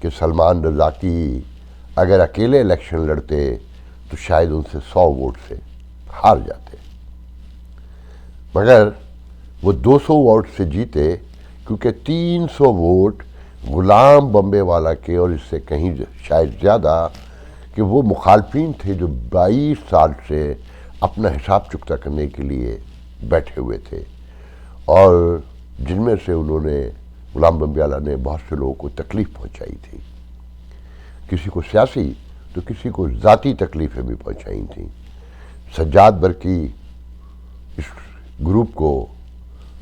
کہ سلمان رضا کی اگر اکیلے الیکشن لڑتے تو شاید ان سے 100 ووٹ سے ہار جاتے، مگر وہ 200 ووٹ سے جیتے، کیونکہ 300 ووٹ غلام بمبے والا کے اور اس سے کہیں شاید زیادہ کہ وہ مخالفین تھے جو 22 سال سے اپنا حساب چکتا کرنے کے لیے بیٹھے ہوئے تھے، اور جن میں سے انہوں نے غلام بمبے والا نے بہت سے لوگوں کو تکلیف پہنچائی تھی، کسی کو سیاسی تو کسی کو ذاتی تکلیفیں بھی پہنچائی تھیں۔ سجاد برقی اس گروپ کو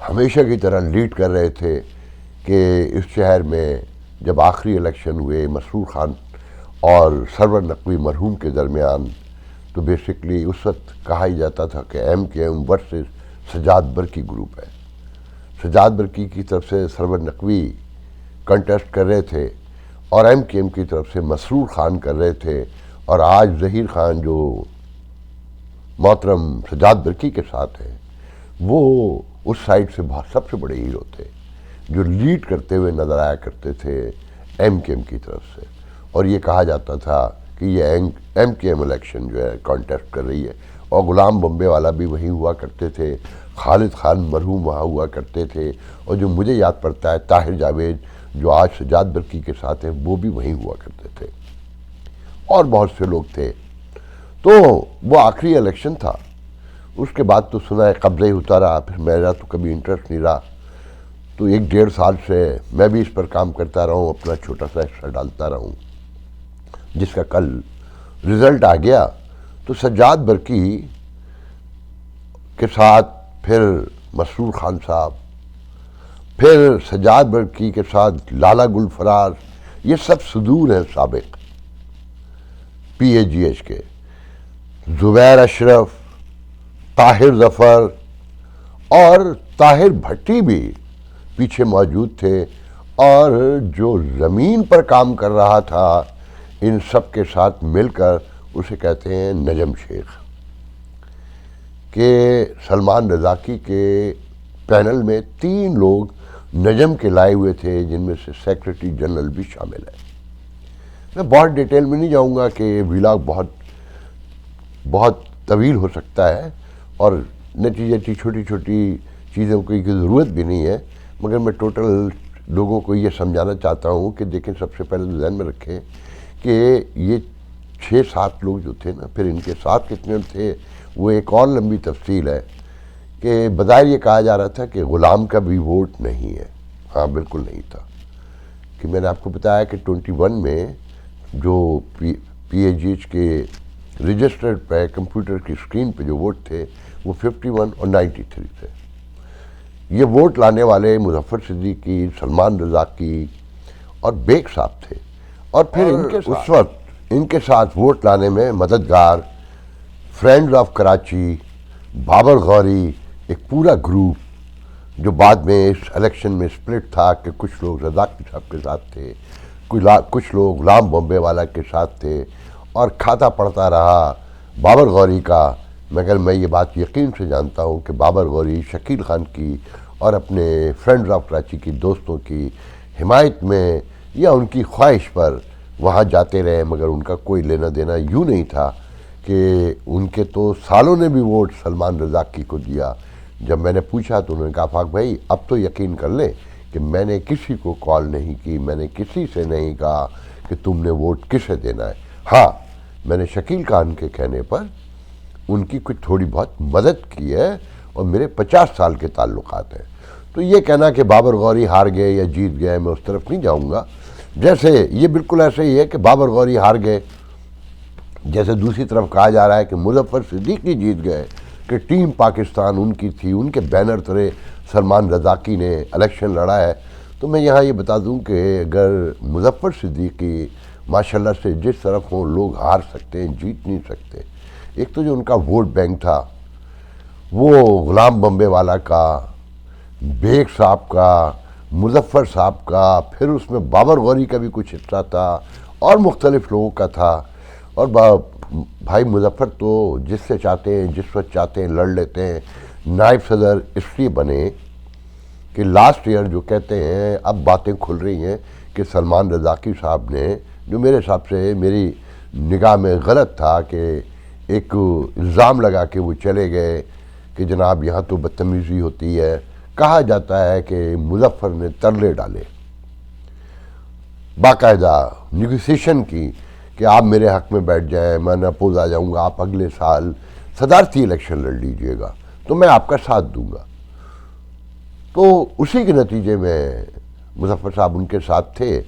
ہمیشہ کی طرح لیڈ کر رہے تھے کہ اس شہر میں جب آخری الیکشن ہوئے مسرور خان اور سرور نقوی مرحوم کے درمیان، تو بیسکلی اس وقت کہا ہی جاتا تھا کہ ایم کے ایم ورسز سجاد برقی گروپ ہے۔ سجاد برقی کی طرف سے سرور نقوی کنٹیسٹ کر رہے تھے اور ایم کے ایم کی طرف سے مسرور خان کر رہے تھے، اور آج ظہیر خان جو محترم سجاد برقی کے ساتھ ہیں وہ اس سائڈ سے بہت سب سے بڑے ہیرو تھے جو لیڈ کرتے ہوئے نظر آیا کرتے تھے ایم کے ایم کی طرف سے، اور یہ کہا جاتا تھا کہ یہ ایم کے ایم الیکشن جو ہے کانٹیسٹ کر رہی ہے، اور غلام بمبے والا بھی وہیں ہوا کرتے تھے، خالد خان مرحوم وہاں ہوا کرتے تھے، اور جو مجھے یاد پڑتا ہے طاہر جاوید جو آج سجاد برقی کے ساتھ ہیں وہ بھی وہیں ہوا کرتے تھے، اور بہت سے لوگ تھے۔ تو وہ آخری الیکشن تھا، اس کے بعد تو سنا ہے قبضہ ہی ہوتا رہا، پھر میرا تو کبھی انٹرسٹ نہیں رہا، تو 1-1.5 سال سے میں بھی اس پر کام کرتا رہا ہوں، اپنا چھوٹا سا حصہ ڈالتا رہا ہوں، جس کا کل رزلٹ آ گیا۔ تو سجاد برقی کے ساتھ پھر مسرور خان صاحب، پھر سجاد برقی کے ساتھ لالا گل فراز، یہ سب صدور ہیں سابق پی اے جی ایچ کے، زبیر اشرف، طاہر ظفر اور طاہر بھٹی بھی پیچھے موجود تھے، اور جو زمین پر کام کر رہا تھا ان سب کے ساتھ مل کر اسے کہتے ہیں نجم شیخ، کہ سلمان رضا کی کے پینل میں 3 لوگ نجم کے لائے ہوئے تھے، جن میں سے سیکرٹری جنرل بھی شامل ہے۔ میں بہت ڈیٹیل میں نہیں جاؤں گا کہ ولاگ بہت طویل ہو سکتا ہے، اور نتیجتی چھوٹی چھوٹی چیزوں کی ضرورت بھی نہیں ہے، مگر میں ٹوٹل لوگوں کو یہ سمجھانا چاہتا ہوں کہ دیکھیں، سب سے پہلے ذہن میں رکھیں کہ یہ 6-7 لوگ جو تھے نا، پھر ان کے ساتھ کتنے تھے وہ ایک اور لمبی تفصیل ہے، کہ بظاہر یہ کہا جا رہا تھا کہ غلام کا بھی ووٹ نہیں ہے، ہاں بالکل نہیں تھا، کہ میں نے آپ کو بتایا کہ 21 میں جو پی اے جی ایچ کے رجسٹرڈ پہ کمپیوٹر کی اسکرین پہ جو ووٹ تھے وہ 51 اور 93 تھے۔ یہ ووٹ لانے والے مظفر صدیقی، سلمان رضا کی اور بیگ صاحب تھے، اور پھر اس وقت ان کے ساتھ ووٹ لانے میں مددگار فرینڈز آف کراچی، بابر غوری، ایک پورا گروپ جو بعد میں اس الیکشن میں سپلٹ تھا، کہ کچھ لوگ رزاق صاحب کے ساتھ تھے، کچھ لوگ غلام بمبے والا کے ساتھ تھے، اور کھاتا پڑتا رہا بابر غوری کا، مگر میں یہ بات یقین سے جانتا ہوں کہ بابر غوری شکیل خان کی اور اپنے فرینڈز آف کراچی کی دوستوں کی حمایت میں یا ان کی خواہش پر وہاں جاتے رہے، مگر ان کا کوئی لینا دینا یوں نہیں تھا کہ ان کے تو سالوں نے بھی ووٹ سلمان رضا کی کو دیا۔ جب میں نے پوچھا تو انہوں نے کہا آفاق بھائی اب تو یقین کر لیں کہ میں نے کسی کو کال نہیں کی، میں نے کسی سے نہیں کہا کہ تم نے ووٹ کسے دینا ہے، ہاں میں نے شکیل خان کے کہنے پر ان کی کچھ تھوڑی بہت مدد کی ہے، اور میرے 50 سال کے تعلقات ہیں۔ تو یہ کہنا کہ بابر غوری ہار گئے یا جیت گئے، میں اس طرف نہیں جاؤں گا، جیسے یہ بالکل ایسے ہی ہے کہ بابر غوری ہار گئے، جیسے دوسری طرف کہا جا رہا ہے کہ مظفر صدیقی جیت گئے، کہ ٹیم پاکستان ان کی تھی، ان کے بینر تلے سلمان رضاقی نے الیکشن لڑا ہے۔ تو میں یہاں یہ بتا دوں کہ اگر مظفر صدیقی ماشاءاللہ سے جس طرف ہوں، لوگ ہار سکتے ہیں، جیت نہیں سکتے۔ ایک تو جو ان کا ووٹ بینک تھا وہ غلام بمبے والا کا، بیگ صاحب کا، مظفر صاحب کا، پھر اس میں بابر غوری کا بھی کچھ حصہ تھا، اور مختلف لوگوں کا تھا، اور بھائی مظفر تو جس سے چاہتے ہیں جس وقت چاہتے ہیں لڑ لیتے ہیں۔ نائب صدر اس لیے بنے کہ لاسٹ ایئر جو کہتے ہیں اب باتیں کھل رہی ہیں کہ سلمان رضاقی صاحب نے، جو میرے حساب سے میری نگاہ میں غلط تھا، کہ ایک الزام لگا کے وہ چلے گئے کہ جناب یہاں تو بدتمیزی ہوتی ہے. کہا جاتا ہے کہ مظفر نے ترلے ڈالے، باقاعدہ نیگوسیشن کی کہ آپ میرے حق میں بیٹھ جائیں، میں اپوز آ جاؤں گا، آپ اگلے سال صدارتی الیکشن لڑ لیجئے گا تو میں آپ کا ساتھ دوں گا. تو اسی کے نتیجے میں مظفر صاحب ان کے ساتھ تھے.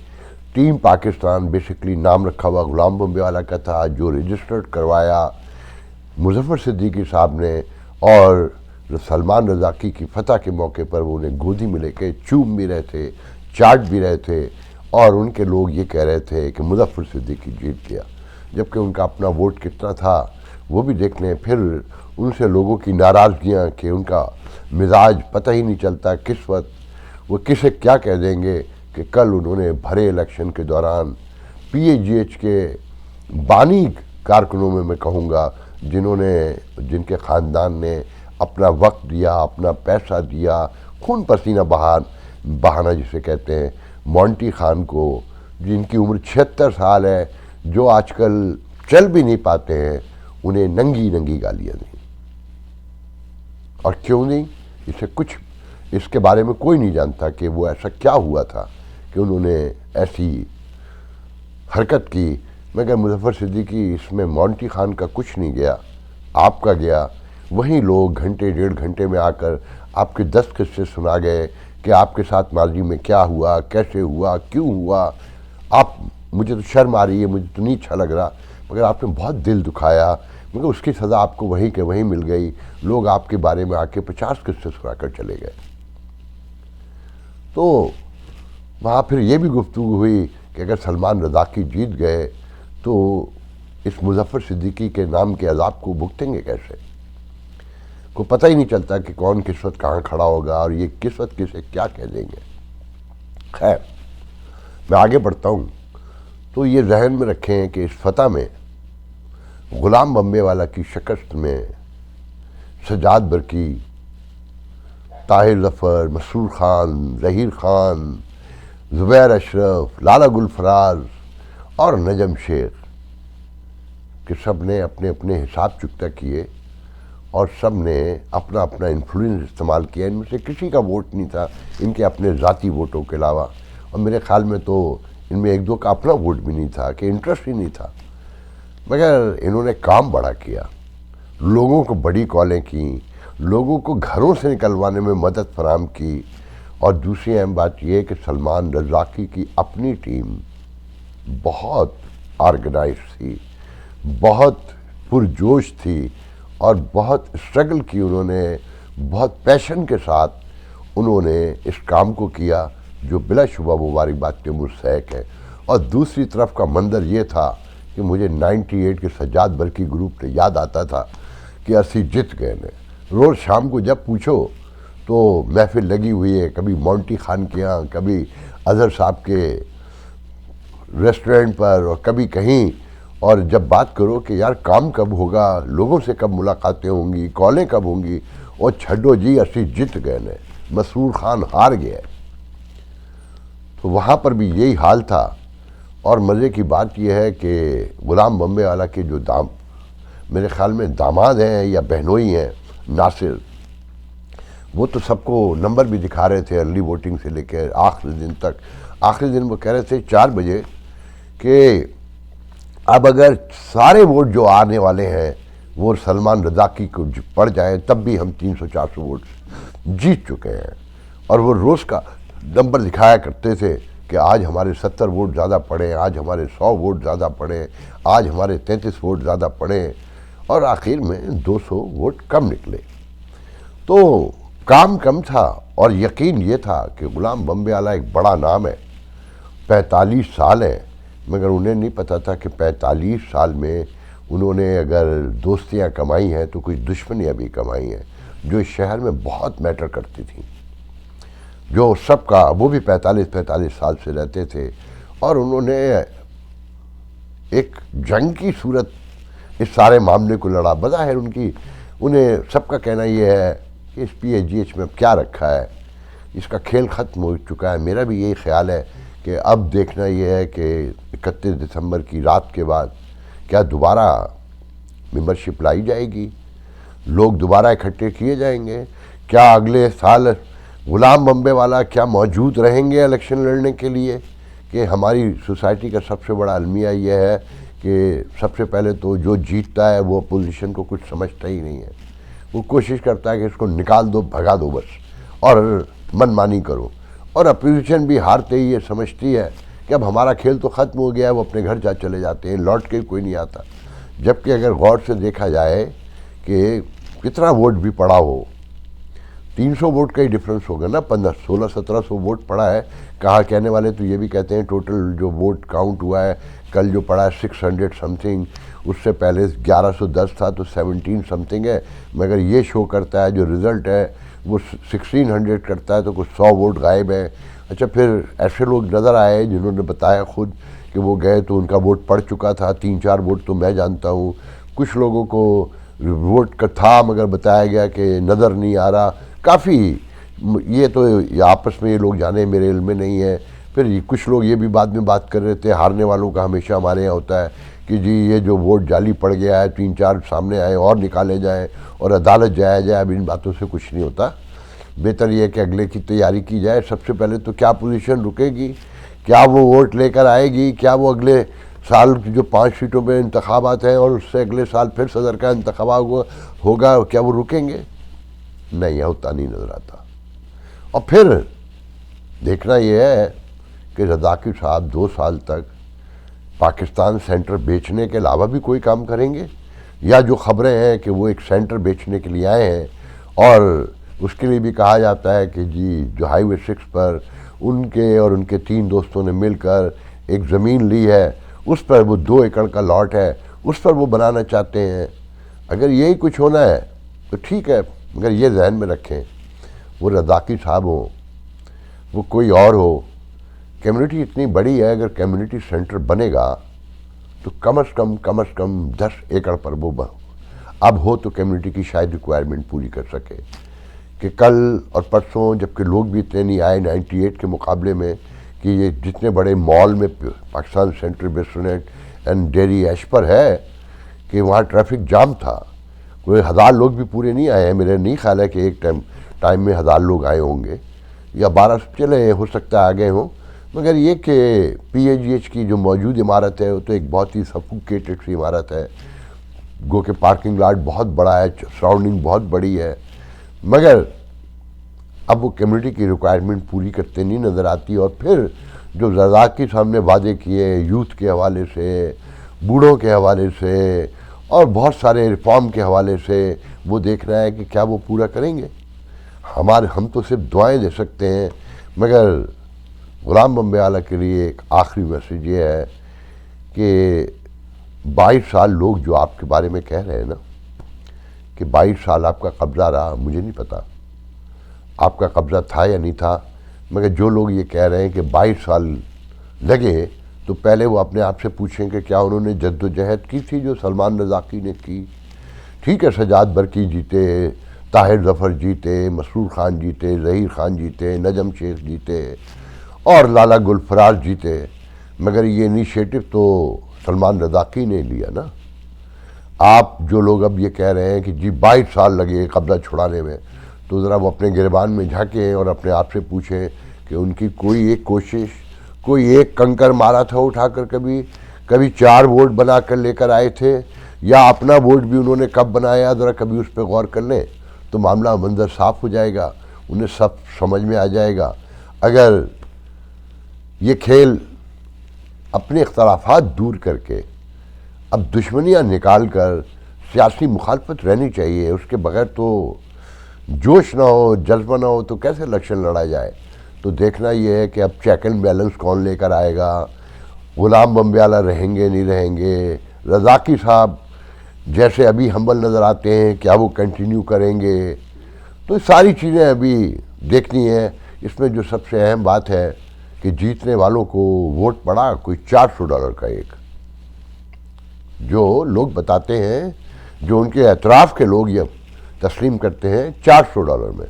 ٹیم پاکستان بیسکلی نام رکھا ہوا غلام بمبے والا کا تھا، جو رجسٹرڈ کروایا مظفر صدیقی صاحب نے، اور سلمان رضاقی کی فتح کے موقع پر وہ انہیں گودی میں لے کے چوم بھی رہے تھے، چاٹ بھی رہے تھے، اور ان کے لوگ یہ کہہ رہے تھے کہ مظفر صدیقی جیت گیا، جبکہ ان کا اپنا ووٹ کتنا تھا وہ بھی دیکھ لیں. پھر ان سے لوگوں کی ناراضگیاں کہ ان کا مزاج پتہ ہی نہیں چلتا کس وقت وہ کسے کیا کہہ دیں گے. کہ کل انہوں نے بھرے الیکشن کے دوران پی اے جی ایچ کے بانی کارکنوں میں کہوں گا، جن کے خاندان نے اپنا وقت دیا، اپنا پیسہ دیا، خون پسینہ بہانا جسے کہتے ہیں، مونٹی خان کو، جن کی عمر 76 سال ہے، جو آج کل چل بھی نہیں پاتے ہیں، انہیں ننگی گالیاں دیں. اور کیوں نہیں؟ اس کے بارے میں کوئی نہیں جانتا کہ وہ ایسا کیا ہوا تھا کہ انہوں نے ایسی حرکت کی. مگر مظفر صدیقی، اس میں مونٹی خان کا کچھ نہیں گیا، آپ کا گیا. وہیں لوگ گھنٹے 1.5 گھنٹے میں آ کر آپ کے 10 قصے سنا گئے کہ آپ کے ساتھ ماضی میں کیا ہوا، کیسے ہوا، کیوں ہوا. مجھے تو شرم آ رہی ہے، مجھے تو نہیں اچھا لگ رہا، مگر آپ نے بہت دل دکھایا. مگر اس کی سزا آپ کو وہیں کے وہیں مل گئی. لوگ آپ کے بارے میں آ کے 50 قصے سنا کر چلے گئے. تو وہاں پھر یہ بھی گفتگو ہوئی کہ اگر سلمان رضاقی جیت گئے تو اس مظفر صدیقی کے نام کے عذاب کو بھگتیں گے کیسے؟ کو پتہ ہی نہیں چلتا کہ کون کس وقت کہاں کھڑا ہوگا اور یہ کس وقت کسے کیا کہہ دیں گے. خیر، میں آگے بڑھتا ہوں. تو یہ ذہن میں رکھیں کہ اس فتح میں غلام بمبے والا کی شکست میں سجاد برقی، طاہر ظفر، مسرور خان، ظہیر خان، زبیر اشرف، لالا گل فراز اور نجم شیخ کہ سب نے اپنے اپنے حساب چکتا کیے اور سب نے اپنا اپنا انفلوئنس استعمال کیا. ان میں سے کسی کا ووٹ نہیں تھا ان کے اپنے ذاتی ووٹوں کے علاوہ، اور میرے خیال میں تو ان میں 1-2 کا اپنا ووٹ بھی نہیں تھا، کہ انٹرسٹ ہی نہیں تھا. مگر انہوں نے کام بڑا کیا، لوگوں کو بڑی کالیں کیں، لوگوں کو گھروں سے نکلوانے میں مدد فراہم کی. اور دوسری اہم بات یہ کہ سلمان رضاقی کی اپنی ٹیم بہت آرگنائز تھی، بہت پرجوش تھی، اور بہت اسٹرگل کی. انہوں نے بہت پیشن کے ساتھ انہوں نے اس کام کو کیا، جو بلا شبہ مبارکباد کے مستحق ہے. اور دوسری طرف کا منظر یہ تھا کہ مجھے 98 کے سجاد برقی گروپ نے یاد آتا تھا کہ اسی جت گئے نے. روز شام کو جب پوچھو تو محفل لگی ہوئی ہے، کبھی مونٹی خان کے ہاں، کبھی اظہر صاحب کے ریسٹورنٹ پر، اور کبھی کہیں. اور جب بات کرو کہ یار کام کب ہوگا، لوگوں سے کب ملاقاتیں ہوں گی، کالیں کب ہوں گی، اور چھڈو جی اسی جت گئے نے، مسرور خان ہار گیا. تو وہاں پر بھی یہی حال تھا. اور مزے کی بات یہ ہے کہ غلام بمبے والا کے جو میرے خیال میں داماد ہیں یا بہنوئی ہیں، ناصر، وہ تو سب کو نمبر بھی دکھا رہے تھے ارلی ووٹنگ سے لے کے آخری دن تک. آخری دن وہ کہہ رہے تھے 4 بجے کہ اب اگر سارے ووٹ جو آنے والے ہیں وہ سلمان رضاقی کو پڑ جائیں تب بھی ہم 300-400 ووٹ جیت چکے ہیں. اور وہ روز کا نمبر دکھایا کرتے تھے کہ آج ہمارے 70 ووٹ زیادہ پڑے، آج ہمارے 100 ووٹ زیادہ پڑے، آج ہمارے 33 ووٹ زیادہ پڑے، اور آخر میں 200 ووٹ کم نکلے. تو کام کم تھا، اور یقین یہ تھا کہ غلام بمبے والا ایک بڑا نام ہے، 45 سال ہیں. مگر انہیں نہیں پتہ تھا کہ 45 سال میں انہوں نے اگر دوستیاں کمائی ہیں تو کچھ دشمنیاں بھی کمائی ہیں، جو اس شہر میں بہت میٹر کرتی تھیں. جو سب کا، وہ بھی 45 سال سے رہتے تھے، اور انہوں نے ایک جنگ کی صورت اس سارے معاملے کو لڑا. بظاہر انہیں سب کا کہنا یہ ہے کہ اس پی اے جی ایچ میں اب کیا رکھا ہے، اس کا کھیل ختم ہو چکا ہے. میرا بھی یہی خیال ہے کہ اب دیکھنا یہ ہے کہ 31 دسمبر کی رات کے بعد کیا دوبارہ ممبرشپ لائی جائے گی، لوگ دوبارہ اکٹھے کیے جائیں گے، کیا اگلے سال غلام بمبے والا کیا موجود رہیں گے الیکشن لڑنے کے لیے. کہ ہماری سوسائٹی کا سب سے بڑا المیہ یہ ہے کہ سب سے پہلے تو جو جیتتا ہے وہ اپوزیشن کو کچھ سمجھتا ہی نہیں ہے، وہ کوشش کرتا ہے کہ اس کو نکال دو، بھگا دو بس، اور من مانی کرو. اور اپوزیشن بھی ہارتے ہی یہ سمجھتی ہے کہ اب ہمارا کھیل تو ختم ہو گیا ہے، وہ اپنے گھر چلے جاتے ہیں، لوٹ کے کوئی نہیں آتا. جبکہ اگر غور سے دیکھا جائے کہ کتنا ووٹ بھی پڑا ہو، 300 ووٹ کا ہی ڈفرنس ہوگا نا، 1600-1700 ووٹ پڑا ہے. کہا کہنے والے تو یہ بھی کہتے ہیں ٹوٹل جو ووٹ کاؤنٹ ہوا ہے کل جو پڑا ہے 600 سم تھنگ، اس سے پہلے 1110 تھا تو 17 سم تھنگ ہے. مگر یہ شو کرتا ہے جو رزلٹ ہے وہ 1600 کرتا ہے، تو کچھ 100 ووٹ غائب ہے. اچھا، پھر ایسے لوگ نظر آئے جنہوں نے بتایا خود کہ وہ گئے تو ان کا ووٹ پڑ چکا تھا، 3-4 ووٹ تو میں جانتا ہوں. کچھ لوگوں کو ووٹ کا تھا مگر بتایا گیا کہ نظر نہیں آ رہا. کافی یہ تو آپس میں یہ لوگ جانے، میرے علم میں نہیں ہے. پھر کچھ لوگ یہ بھی بعد میں بات کر رہے تھے، ہارنے والوں کا ہمیشہ ہمارے یہاں ہوتا ہے کہ جی یہ جو ووٹ جعلی پڑ گیا ہے، 3-4 سامنے آئے اور نکالے جائیں اور عدالت جایا جائے. اب ان باتوں سے کچھ نہیں ہوتا. بہتر یہ کہ اگلے کی تیاری کی جائے. سب سے پہلے تو کیا پوزیشن رکے گی، کیا وہ ووٹ لے کر آئے گی، کیا وہ اگلے سال کی جو 5 سیٹوں پہ انتخابات ہیں اور اس سے اگلے سال پھر صدر کا انتخاب ہوگا، کیا وہ رکیں گے؟ نہیں، ہوتا نہیں نظر آتا. اور پھر دیکھنا یہ ہے کہ رضاقی صاحب 2 سال تک پاکستان سینٹر بیچنے کے علاوہ بھی کوئی کام کریں گے، یا جو خبریں ہیں کہ وہ ایک سینٹر بیچنے کے لیے آئے ہیں اور اس کے لیے بھی کہا جاتا ہے کہ جی جو ہائی وے 6 پر ان کے اور ان کے 3 دوستوں نے مل کر ایک زمین لی ہے، اس پر وہ 2 ایکڑ کا لاٹ ہے، اس پر وہ بنانا چاہتے ہیں. اگر یہی کچھ ہونا ہے تو ٹھیک ہے، مگر یہ ذہن میں رکھیں وہ رضاقی صاحب ہوں، وہ کوئی اور ہو، کمیونٹی اتنی بڑی ہے. اگر کمیونٹی سینٹر بنے گا تو کم از کم 10 ایکڑ پر وہ اب ہو تو کمیونٹی کی شاید ریکوائرمنٹ پوری کر سکے. کہ کل اور پرسوں جبکہ لوگ بھی اتنے نہیں آئے 98 کے مقابلے میں، کہ یہ جتنے بڑے مال میں Pakistan central restaurant and dairy ایش پر ہے کہ وہاں ٹریفک جام تھا. کوئی 1000 لوگ بھی پورے نہیں آئے ہیں. میرے نہیں خیال ہے کہ ایک ٹائم میں 1000 لوگ آئے ہوں گے، یا 12 چلے ہو سکتا ہے آگے ہوں. مگر یہ کہ پی اے جی ایچ کی جو موجود عمارت ہے وہ تو ایک بہت ہی سفوکیٹڈ سی عمارت ہے، گو کہ پارکنگ لاٹ بہت بڑا ہے، سراؤنڈنگ بہت بڑی ہے. مگر اب وہ کمیونٹی کی ریکوائرمنٹ پوری کرتے نہیں نظر آتی. اور پھر جو رضاق کے سامنے وعدے کیے یوتھ کے حوالے سے، بوڑھوں کے حوالے سے اور بہت سارے ریفارم کے حوالے سے، وہ دیکھنا ہے کہ کیا وہ پورا کریں گے. ہم تو صرف دعائیں دے سکتے ہیں. مگر غلام بمبے والا کے لیے ایک آخری میسیج یہ ہے کہ 22 سال لوگ جو آپ کے بارے میں کہہ رہے ہیں نا کہ 22 سال آپ کا قبضہ رہا، مجھے نہیں پتا آپ کا قبضہ تھا یا نہیں تھا. مگر جو لوگ یہ کہہ رہے ہیں کہ 22 سال لگے، تو پہلے وہ اپنے آپ سے پوچھیں کہ کیا انہوں نے جد و جہد کی تھی جو سلمان رضاقی نے کی. ٹھیک ہے، سجاد برقی جیتے، طاہر ظفر جیتے، مسرور خان جیتے، ظہیر خان جیتے، نجم شیخ جیتے اور لالا گل فراز جیتے، مگر یہ انیشیٹو تو سلمان رضاقی نے لیا نا. آپ جو لوگ اب یہ کہہ رہے ہیں کہ جی 22 سال لگے قبضہ چھڑانے میں، تو ذرا وہ اپنے گریبان میں جھانکیں اور اپنے آپ سے پوچھیں کہ ان کی کوئی ایک کوشش، کوئی ایک کنکر مارا تھا اٹھا کر، کبھی 4 ووٹ بنا کر لے کر آئے تھے، یا اپنا ووٹ بھی انہوں نے کب بنایا، ذرا کبھی اس پہ غور کر لیں تو معاملہ منظر صاف ہو جائے گا، انہیں سب سمجھ میں آ جائے گا. اگر یہ کھیل اپنے اختلافات دور کر کے اب دشمنیاں نکال کر سیاسی مخالفت رہنی چاہیے، اس کے بغیر تو جوش نہ ہو، جذبہ نہ ہو تو کیسے الیکشن لڑا جائے. تو دیکھنا یہ ہے کہ اب چیک اینڈ بیلنس کون لے کر آئے گا، غلام بمبے والا رہیں گے نہیں رہیں گے، رضاقی صاحب جیسے ابھی ہمبل نظر آتے ہیں کیا وہ کنٹینیو کریں گے. تو ساری چیزیں ابھی دیکھنی ہیں. اس میں جو سب سے اہم بات ہے کہ جیتنے والوں کو ووٹ پڑا کوئی $400 کا ایک، جو لوگ بتاتے ہیں، جو ان کے اطراف کے لوگ یہ تسلیم کرتے ہیں $400 میں.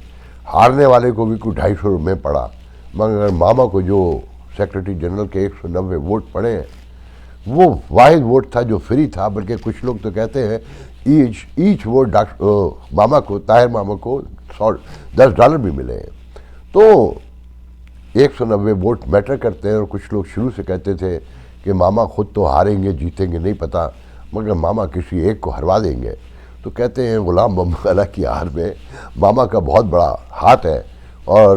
ہارنے والے کو بھی کوئی $250 میں پڑا. مگر ماما کو جو سیکرٹری جنرل کے 190 ووٹ پڑے ہیں، وہ واحد ووٹ تھا جو فری تھا، بلکہ کچھ لوگ تو کہتے ہیں ایچ ووٹ ماما کو، طاہر ماما کو $10 بھی ملے ہیں۔ تو 190 ووٹ میٹر کرتے ہیں، اور کچھ لوگ شروع سے کہتے تھے کہ ماما خود تو ہاریں گے جیتیں گے نہیں پتہ، مگر ماما کسی ایک کو ہروا دیں گے۔ تو کہتے ہیں غلام محمد اللہ کی ہار میں ماما کا بہت بڑا ہاتھ ہے۔ اور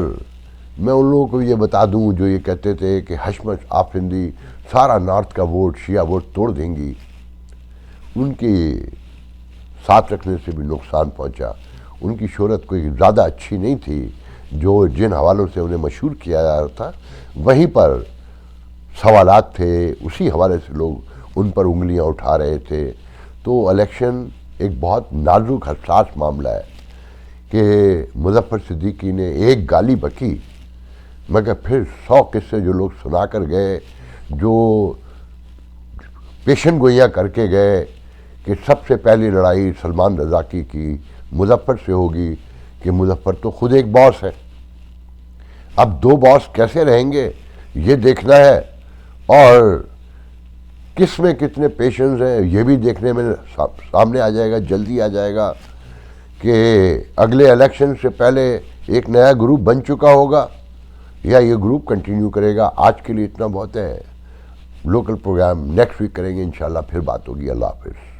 میں ان لوگوں کو یہ بتا دوں جو یہ کہتے تھے کہ حشمت آفرندی سارا نارتھ کا ووٹ، شیعہ ووٹ توڑ دیں گی، ان کے ساتھ رکھنے سے بھی نقصان پہنچا۔ ان کی شہرت کوئی زیادہ اچھی نہیں تھی، جو جن حوالوں سے انہیں مشہور کیا جا رہا تھا وہیں پر سوالات تھے، اسی حوالے سے لوگ ان پر انگلیاں اٹھا رہے تھے۔ تو الیکشن ایک بہت نازک حساس معاملہ ہے کہ مظفر صدیقی نے ایک گالی بکی، مگر پھر 100 قصے جو لوگ سنا کر گئے، جو پیشن گوئیاں کر کے گئے کہ سب سے پہلی لڑائی سلمان رضا کی مظفر سے ہوگی، کہ مظفر تو خود ایک باس ہے، اب 2 باس کیسے رہیں گے یہ دیکھنا ہے، اور کس میں کتنے پیشنز ہیں یہ بھی دیکھنے میں سامنے آ جائے گا، جلدی آ جائے گا کہ اگلے الیکشن سے پہلے ایک نیا گروپ بن چکا ہوگا یا یہ گروپ کنٹینیو کرے گا۔ آج کے لیے اتنا بہت ہے، لوکل پروگرام نیکسٹ ویک کریں گے انشاءاللہ، پھر بات ہوگی۔ اللہ حافظ۔